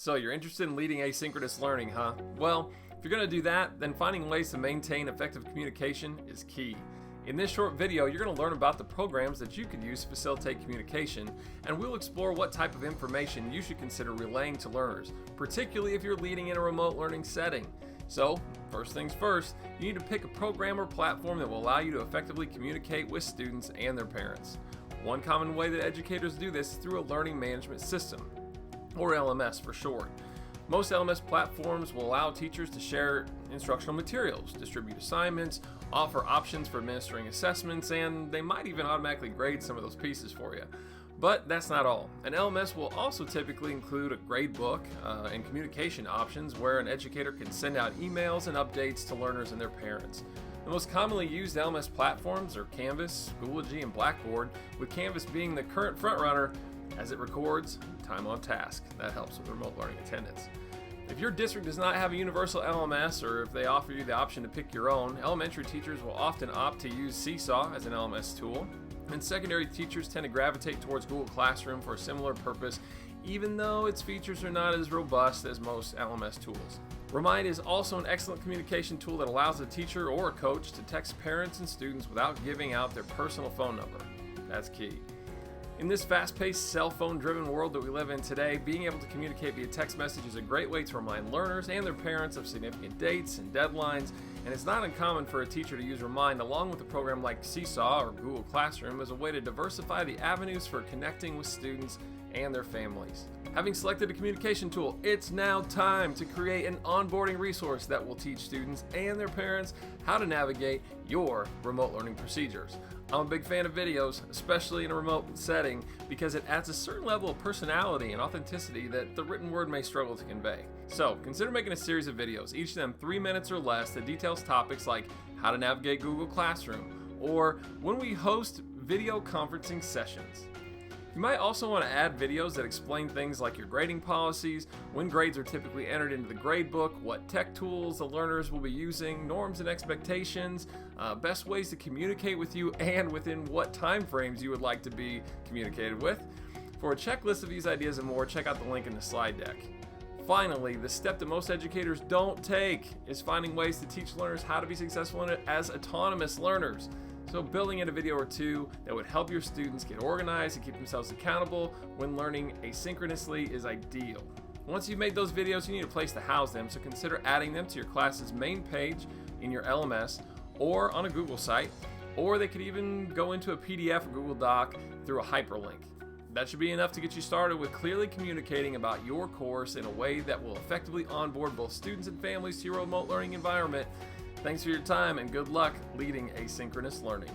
So you're interested in leading asynchronous learning, huh? Well, if you're going to do that, then finding ways to maintain effective communication is key. In this short video, you're going to learn about the programs that you can use to facilitate communication, and we'll explore what type of information you should consider relaying to learners, particularly if you're leading in a remote learning setting. So, first things first, you need to pick a program or platform that will allow you to effectively communicate with students and their parents. One common way that educators do this is through a learning management system, or LMS for short. Most LMS platforms will allow teachers to share instructional materials, distribute assignments, offer options for administering assessments, and they might even automatically grade some of those pieces for you. But that's not all. An LMS will also typically include a grade book and communication options where an educator can send out emails and updates to learners and their parents. The most commonly used LMS platforms are Canvas, Schoology, and Blackboard, with Canvas being the current frontrunner as it records time on task. That helps with remote learning attendance. If your district does not have a universal LMS, or if they offer you the option to pick your own, elementary teachers will often opt to use Seesaw as an LMS tool, and secondary teachers tend to gravitate towards Google Classroom for a similar purpose, even though its features are not as robust as most LMS tools. Remind is also an excellent communication tool that allows a teacher or a coach to text parents and students without giving out their personal phone number. That's key. In this fast-paced, cell phone-driven world that we live in today, being able to communicate via text message is a great way to remind learners and their parents of significant dates and deadlines, and it's not uncommon for a teacher to use Remind along with a program like Seesaw or Google Classroom as a way to diversify the avenues for connecting with students and their families. Having selected a communication tool, it's now time to create an onboarding resource that will teach students and their parents how to navigate your remote learning procedures. I'm a big fan of videos, especially in a remote setting, because it adds a certain level of personality and authenticity that the written word may struggle to convey. So consider making a series of videos, each of them 3 minutes or less, that details topics like how to navigate Google Classroom, or when we host video conferencing sessions. You might also want to add videos that explain things like your grading policies, when grades are typically entered into the grade book, what tech tools the learners will be using, norms and expectations, best ways to communicate with you, and within what time frames you would like to be communicated with. For a checklist of these ideas and more, check out the link in the slide deck. Finally, the step that most educators don't take is finding ways to teach learners how to be successful as autonomous learners. So building in a video or two that would help your students get organized and keep themselves accountable when learning asynchronously is ideal. Once you've made those videos, you need a place to house them, so consider adding them to your class's main page in your LMS or on a Google site, or they could even go into a PDF or Google Doc through a hyperlink. That should be enough to get you started with clearly communicating about your course in a way that will effectively onboard both students and families to your remote learning environment. Thanks for your time and good luck leading asynchronous learning.